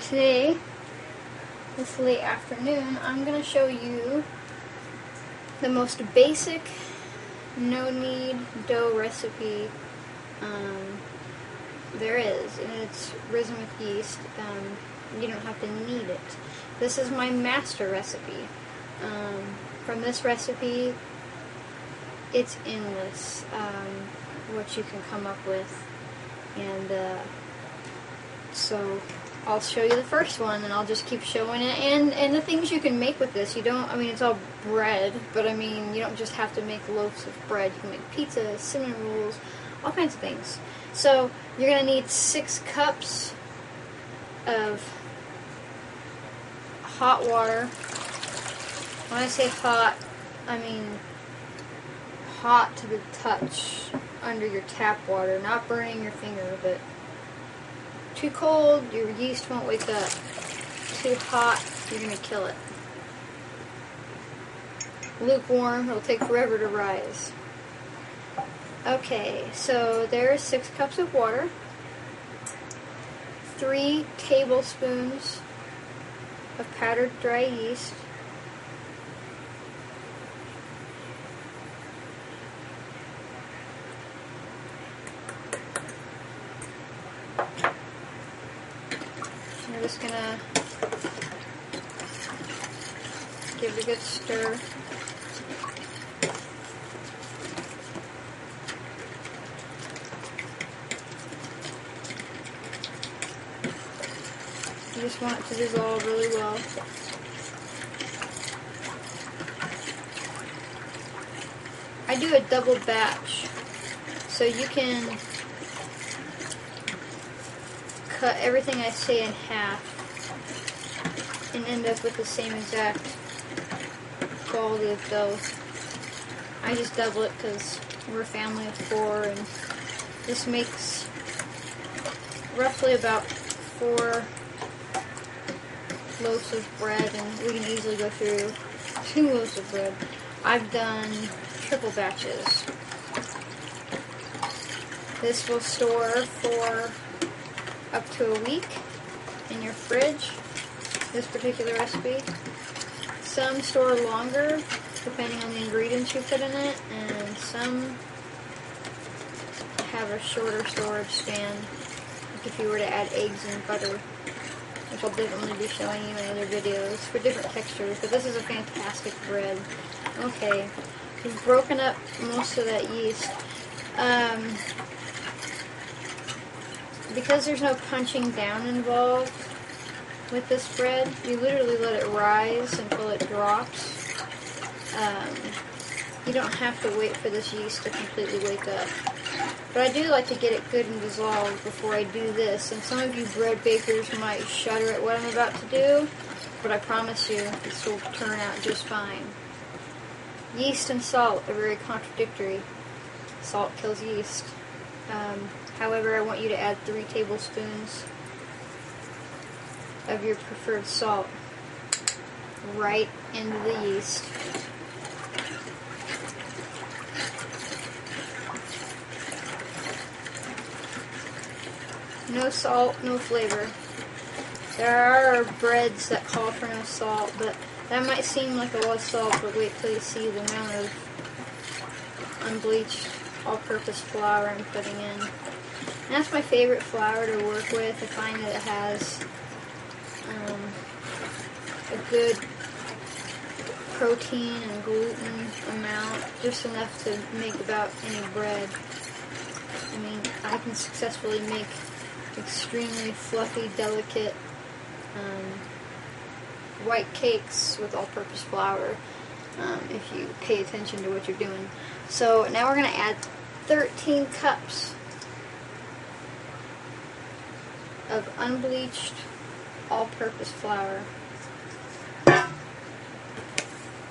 Today, this late afternoon, I'm going to show you the most basic no-knead dough recipe there is, and it's risen with yeast. You don't have to knead it. This is my master recipe. From this recipe, it's endless what you can come up with, and so I'll show you the first one, and I'll just keep showing it, and the things you can make with this. You don't, I mean, it's all bread, but I mean, you don't just have to make loaves of bread. You can make pizza, cinnamon rolls, all kinds of things. So you're going to need 6 cups of hot water. When I say hot, I mean hot to the touch under your tap water, not burning your finger, but too cold, your yeast won't wake up. Too hot, you're going to kill it. Lukewarm, it'll take forever to rise. Okay, so there's 6 cups of water, 3 tablespoons of powdered dry yeast, we're just going to give it a good stir. You just want it to dissolve really well. I do a double batch, so you can cut everything I say in half and end up with the same exact quality of dough. I just double it because we're a family of 4, and this makes roughly about 4 loaves of bread, and we can easily go through 2 loaves of bread. I've done triple batches. This will store for up to a week in your fridge, this particular recipe. Some store longer depending on the ingredients you put in it, and some have a shorter storage span, like if you were to add eggs and butter, which I'll definitely be showing you in other videos for different textures, but this is a fantastic bread. Okay, we've broken up most of that yeast. Because there's no punching down involved with this bread, you literally let it rise until it drops. You don't have to wait for this yeast to completely wake up. But I do like to get it good and dissolved before I do this, and some of you bread bakers might shudder at what I'm about to do, but I promise you this will turn out just fine. Yeast and salt are very contradictory. Salt kills yeast. However, I want you to add 3 tablespoons of your preferred salt right into the yeast. No salt, no flavor. There are breads that call for no salt, but that might seem like a lot of salt, but wait till you see the amount of unbleached all-purpose flour I'm putting in. And that's my favorite flour to work with. I find that it has a good protein and gluten amount, just enough to make about any bread. I mean, I can successfully make extremely fluffy, delicate white cakes with all-purpose flour if you pay attention to what you're doing. So now we're going to add 13 cups of unbleached all-purpose flour,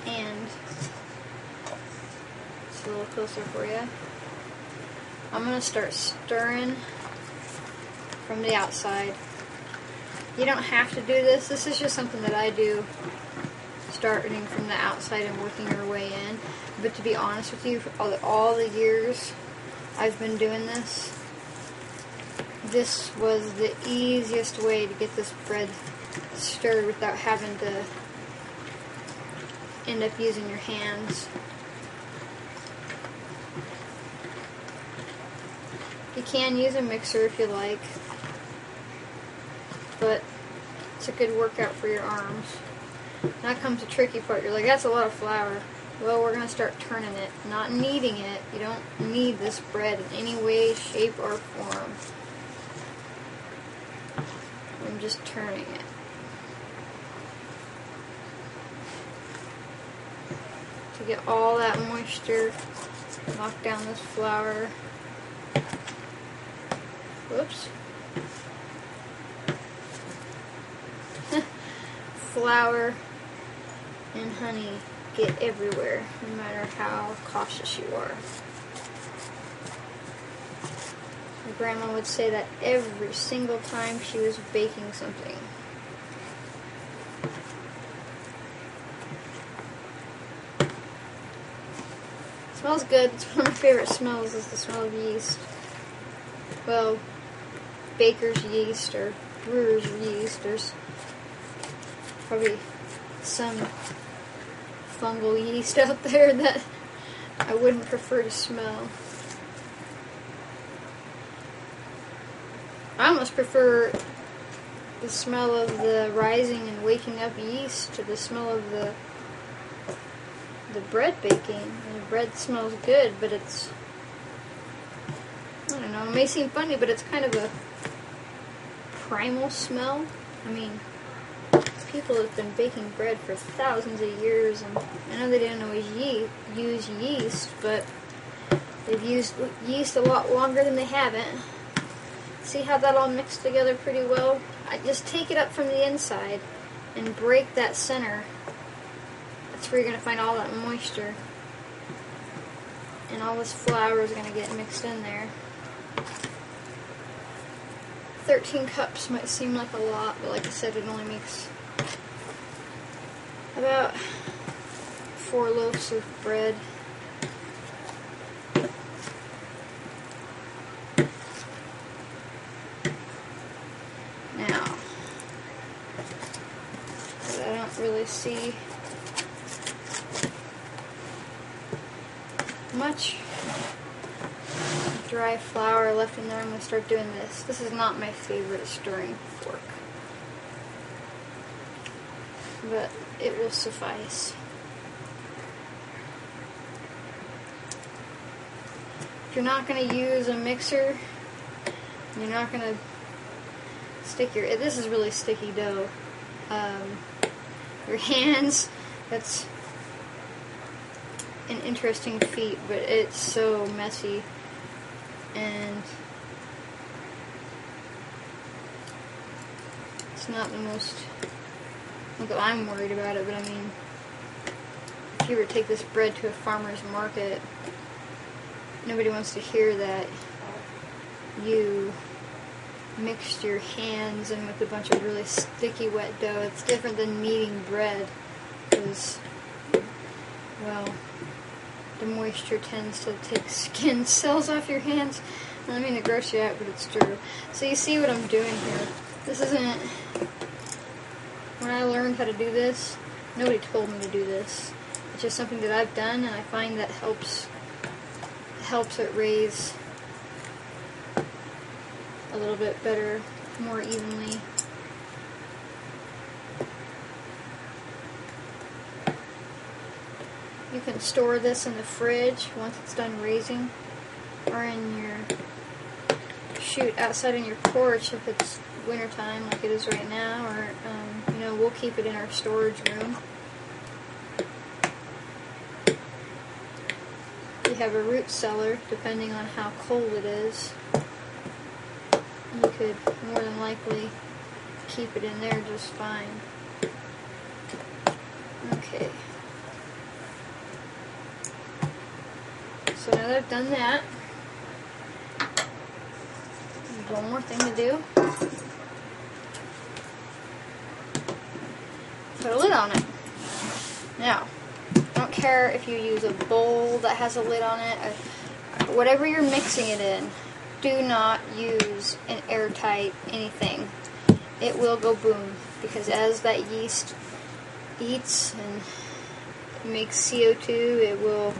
and it's a little closer for you. I'm going to start stirring from the outside. You don't have to do this. This is just something that I do, starting from the outside and working your way in. But to be honest with you, for all the years I've been doing this, this was the easiest way to get this bread stirred without having to end up using your hands. You can use a mixer if you like, but it's a good workout for your arms. Now comes the tricky part. You're like, that's a lot of flour. Well, we're going to start turning it, not kneading it. You don't knead this bread in any way, shape, or form. I'm just turning it. To get all that moisture, knock down this flour. Whoops. Flour and honey get everywhere, no matter how cautious you are. My grandma would say that every single time she was baking something. It smells good. It's one of my favorite smells is the smell of yeast. Well, baker's yeast or brewer's yeast. There's probably some fungal yeast out there that I wouldn't prefer to smell. I almost prefer the smell of the rising and waking up yeast to the smell of the bread baking. The bread smells good, but it's, I don't know, it may seem funny, but it's kind of a primal smell. I mean, people have been baking bread for thousands of years, and I know they didn't always use yeast, but they've used yeast a lot longer than they haven't. See how that all mixed together pretty well? I just take it up from the inside and break that center. That's where you're going to find all that moisture. And all this flour is going to get mixed in there. 13 cups might seem like a lot, but like I said, it only makes about 4 loaves of bread. Now, I don't really see much dry flour left in there. I'm going to start doing this. This is not my favorite stirring fork, but it will suffice. If you're not going to use a mixer, you're not going to stick your, this is really sticky dough. Your hands, that's an interesting feat, but it's so messy, and it's not the most, not that I'm worried about it, but I mean, if you were to take this bread to a farmer's market, nobody wants to hear that you mixed your hands in with a bunch of really sticky wet dough. It's different than kneading bread, because, well, the moisture tends to take skin cells off your hands. I don't mean to gross you out, but it's true. So you see what I'm doing here. This isn't, when I learned how to do this, nobody told me to do this. It's just something that I've done, and I find that helps it raise a little bit better, more evenly. You can store this in the fridge once it's done raising, or in your chute outside on your porch if it's wintertime like it is right now, or you know, we'll keep it in our storage room. We have a root cellar, depending on how cold it is. You could more than likely keep it in there just fine. Okay. So now that I've done that, there's one more thing to do. Put a lid on it. Now, I don't care if you use a bowl that has a lid on it, or whatever you're mixing it in. do not use an airtight anything. It will go boom, because as that yeast eats and makes CO2, it will,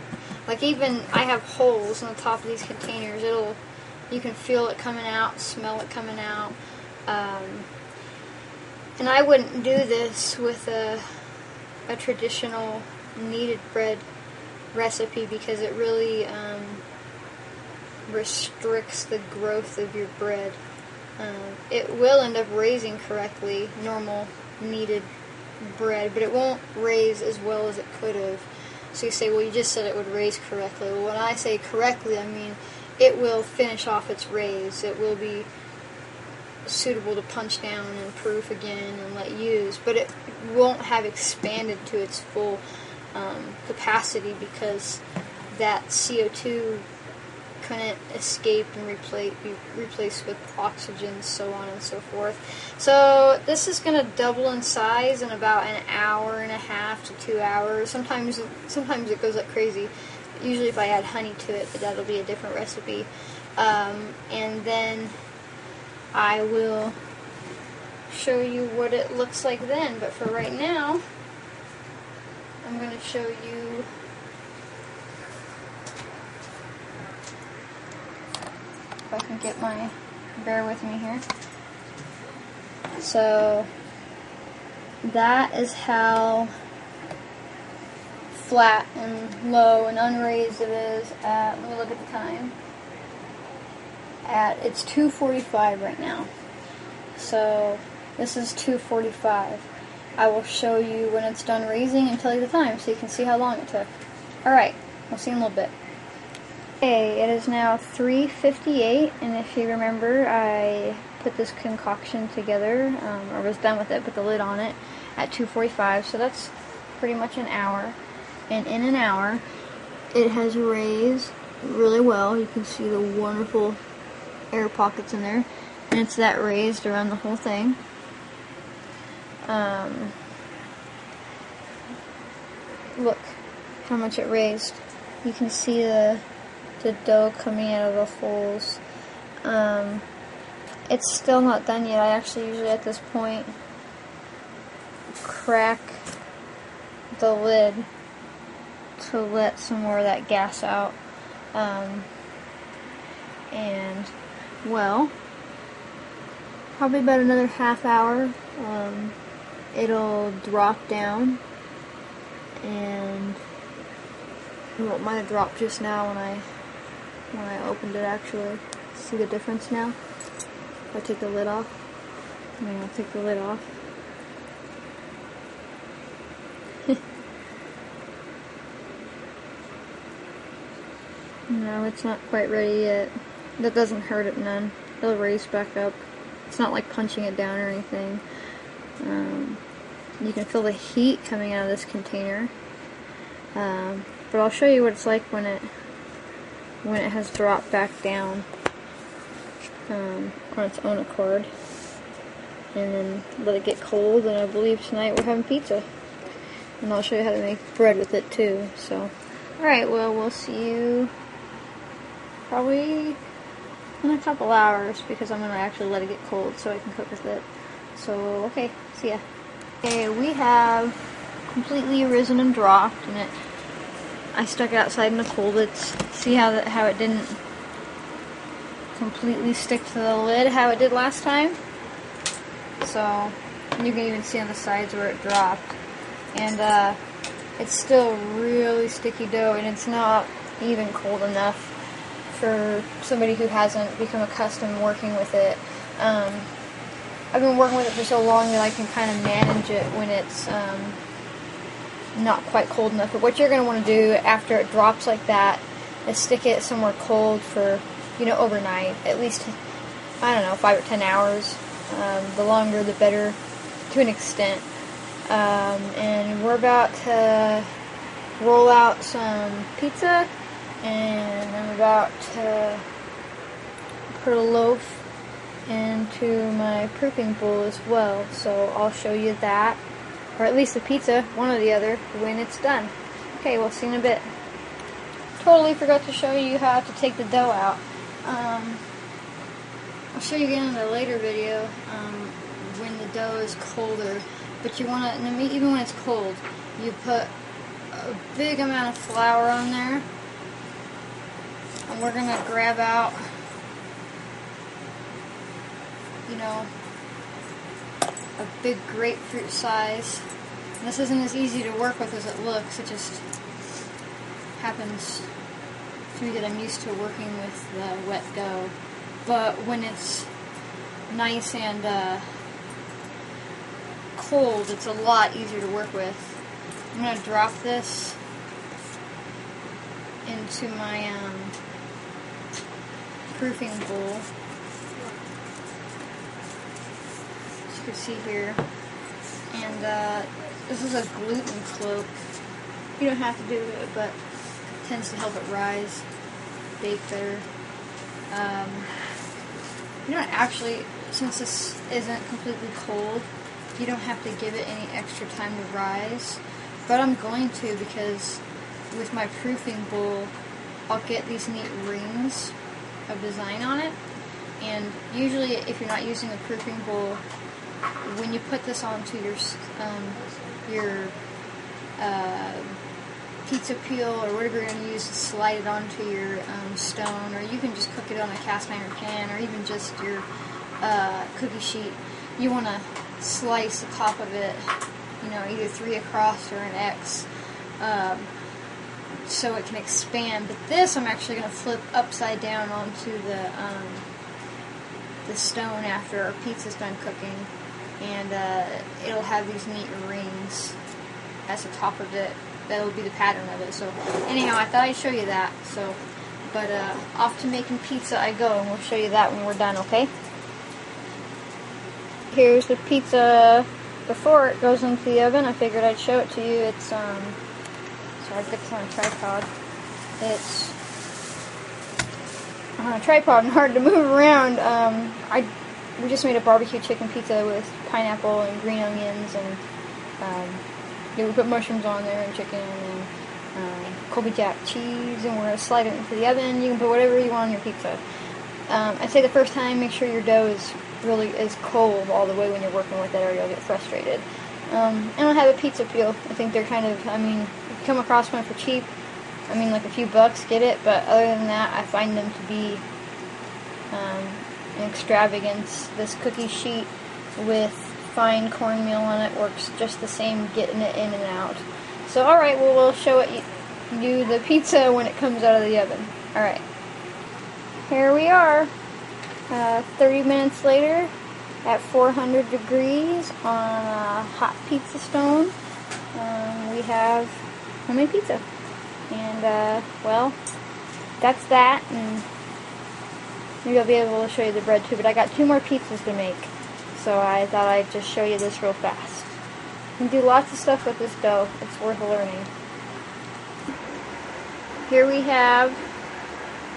like, even I have holes on the top of these containers. You can feel it coming out, smell it coming out. And I wouldn't do this with a traditional kneaded bread recipe, because it really restricts the growth of your bread. It will end up raising correctly, normal kneaded bread, but it won't raise as well as it could have. So you say, well, you just said it would raise correctly. Well, when I say correctly, I mean it will finish off its raise. It will be suitable to punch down and proof again and let use, but it won't have expanded to its full capacity, because that CO2 couldn't escape and be replaced with oxygen, so on and so forth. So this is going to double in size in about an hour and a half to 2 hours. Sometimes it goes like crazy. Usually if I add honey to it, but that'll be a different recipe. And then I will show you what it looks like then. But for right now, I'm going to show you if I can get bear with me here. So that is how flat and low and unraised it is at, let me look at the time, it's 2:45 right now. So this is 2:45. I will show you when it's done raising and tell you the time so you can see how long it took. Alright, we'll see in a little bit. Okay, it is now 3:58, and if you remember, I put this concoction together, or was done with it, put the lid on it at 2:45, so that's pretty much an hour. And in an hour, it has raised really well. You can see the wonderful air pockets in there, and it's that raised around the whole thing. Look how much it raised. You can see the dough coming out of the holes. It's still not done yet. I actually usually at this point crack the lid to let some more of that gas out. And well, probably about another half hour, it'll drop down, and well, it might have dropped just now when I opened it. Actually, see the difference now? If I take the lid off, I'll take the lid off. No, it's not quite ready yet. That doesn't hurt it none. It'll raise back up. It's not like punching it down or anything. You can feel the heat coming out of this container. But I'll show you what it's like when it has dropped back down on its own accord. And then let it get cold, and I believe tonight we're having pizza. And I'll show you how to make bread with it too. So, alright, well, we'll see you probably in a couple hours, because I'm going to actually let it get cold so I can cook with it. So, okay, see ya. Okay, we have completely risen and dropped, and I stuck it outside in the cold. See how it didn't completely stick to the lid, how it did last time? So, you can even see on the sides where it dropped. And it's still really sticky dough, and it's not even cold enough for somebody who hasn't become accustomed working with it. I've been working with it for so long that I can kind of manage it when it's not quite cold enough. But what you're going to want to do after it drops like that is stick it somewhere cold for, overnight. At least, 5 or 10 hours. The longer the better, to an extent. And we're about to roll out some pizza, and I'm about to put a loaf into my proofing bowl as well, so I'll show you that, or at least the pizza, one or the other, when it's done. Okay, we'll see in a bit. Totally forgot to show you how to take the dough out. I'll show you again in a later video when the dough is colder. But you want to, even when it's cold, you put a big amount of flour on there. And we're going to grab out, you know, a big grapefruit size. And this isn't as easy to work with as it looks. It just happens to me that I'm used to working with the wet dough. But when it's nice and cold, it's a lot easier to work with. I'm going to drop this into my proofing bowl. As you can see here. And this is a gluten cloak. You don't have to do it, but it tends to help it rise, bake better. You don't actually, since this isn't completely cold, you don't have to give it any extra time to rise. But I'm going to, because with my proofing bowl, I'll get these neat rings of design on it. And usually, if you're not using a proofing bowl, when you put this onto your pizza peel or whatever you're going to use to slide it onto your stone, or you can just cook it on a cast iron pan, or even just your cookie sheet, you want to slice the top of it, you know, either 3 across or an X, so it can expand. But this I'm actually going to flip upside down onto the stone after our pizza's done cooking, and it'll have these neat rings as the top of it. That'll be the pattern of it. So anyhow, I thought I'd show you that. So, but off to making pizza I go, and we'll show you that when we're done, okay? Here's the pizza before it goes into the oven. I figured I'd show it to you. It's sorry, I get this on a tripod. It's on a tripod and hard to move around. We just made a barbecue chicken pizza with pineapple and green onions, and we put mushrooms on there, and chicken, and Colby Jack cheese, and we're going to slide it into the oven. You can put whatever you want on your pizza. I'd say the first time, make sure your dough is cold all the way when you're working with it, or you'll get frustrated. And I'll have a pizza peel. I think they're kind of, if you come across one for cheap, like a few bucks, get it, but other than that, I find them to be an extravagance. This cookie sheet with fine cornmeal on it works just the same, getting it in and out. So alright, well, we'll show you the pizza when it comes out of the oven. Alright, here we are, 30 minutes later at 400 degrees on a hot pizza stone. We have homemade pizza, and well, that's that, and maybe I'll be able to show you the bread too, but I got 2 more pizzas to make. So I thought I'd just show you this real fast. You can do lots of stuff with this dough. It's worth learning. Here we have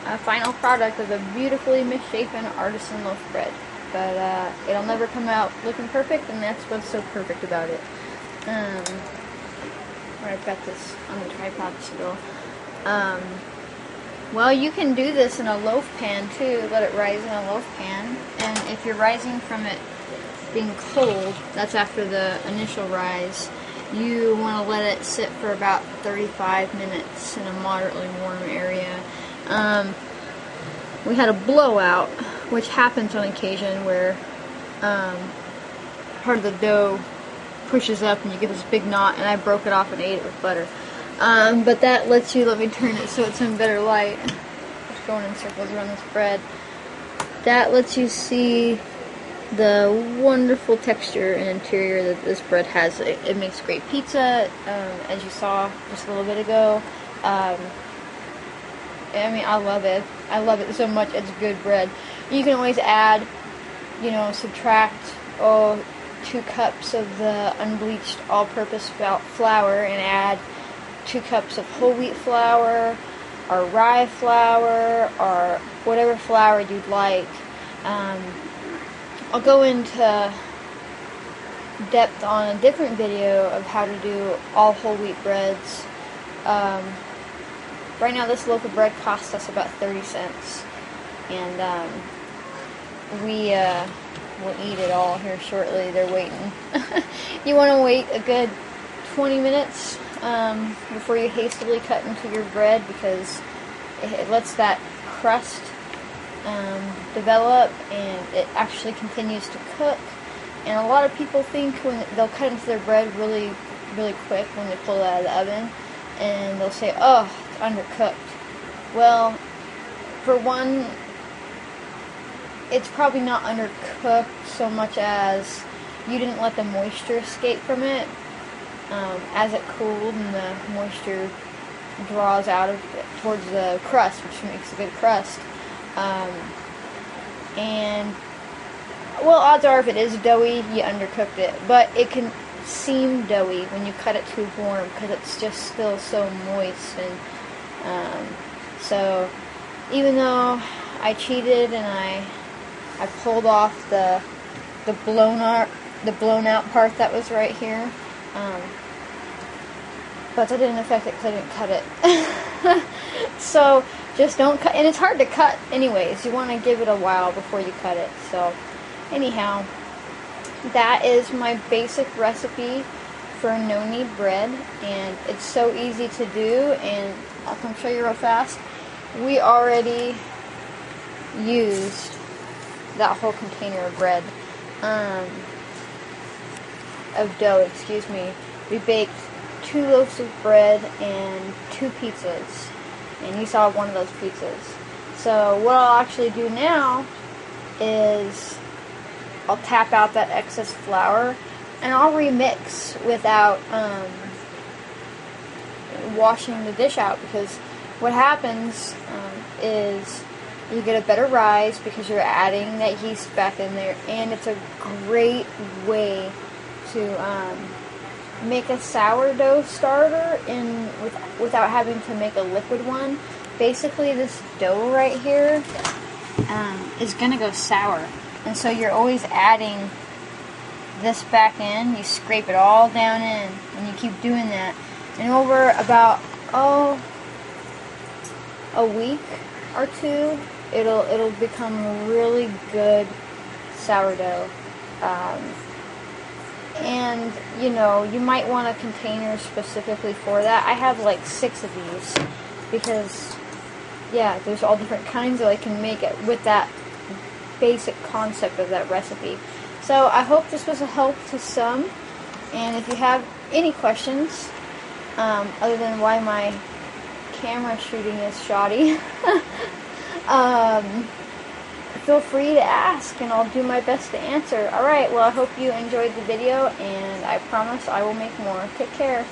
a final product of a beautifully misshapen artisan loaf bread. But it'll never come out looking perfect, and that's what's so perfect about it. I've got this on the tripod still. Well, you can do this in a loaf pan too. Let it rise in a loaf pan. And if you're rising from it being cold, that's after the initial rise, you want to let it sit for about 35 minutes in a moderately warm area. We had a blowout, which happens on occasion, where part of the dough pushes up and you get this big knot, and I broke it off and ate it with butter. But that lets you, let me turn it so it's in better light. Just going in circles around this bread. That lets you see the wonderful texture and interior that this bread has. It makes great pizza, as you saw just a little bit ago. I love it. I love it so much. It's good bread. You can always add, subtract 2 cups of the unbleached all-purpose flour and add 2 cups of whole wheat flour or rye flour or whatever flour you'd like. I'll go into depth on a different video of how to do all whole wheat breads. Right now this loaf of bread costs us about 30 cents. And we will eat it all here shortly. They're waiting. You want to wait a good 20 minutes before you hastily cut into your bread, because it lets that crust develop, and it actually continues to cook. And a lot of people think when they'll cut into their bread really quick when they pull it out of the oven, and they'll say, oh, it's undercooked. Well, for one, it's probably not undercooked so much as you didn't let the moisture escape from it. As it cooled and the moisture draws out of it towards the crust, which makes a good crust. And, well, odds are if it is doughy, you undercooked it. But it can seem doughy when you cut it too warm, because it's just still so moist. And so even though I cheated and I pulled off the blown out part that was right here, but that didn't affect it because I didn't cut it. So just don't cut, and it's hard to cut anyways. You want to give it a while before you cut it. So anyhow, that is my basic recipe for no-knead bread, and it's so easy to do. And I'll come show you real fast. We already used that whole container of bread, of dough, excuse me. We baked 2 loaves of bread and 2 pizzas, and you saw one of those pizzas. So what I'll actually do now is I'll tap out that excess flour, and I'll remix without washing the dish out, because what happens is you get a better rise because you're adding that yeast back in there, and it's a great way to make a sourdough starter without having to make a liquid one. Basically, this dough right here is going to go sour, and so you're always adding this back in. You scrape it all down in, and you keep doing that, and over about a week or 2, it'll become really good sourdough. And you know, you might want a container specifically for that. I have like 6 of these because, yeah, there's all different kinds, so I can make it with that basic concept of that recipe. So I hope this was a help to some, and if you have any questions other than why my camera shooting is shoddy, feel free to ask, and I'll do my best to answer. Alright, well, I hope you enjoyed the video, and I promise I will make more. Take care.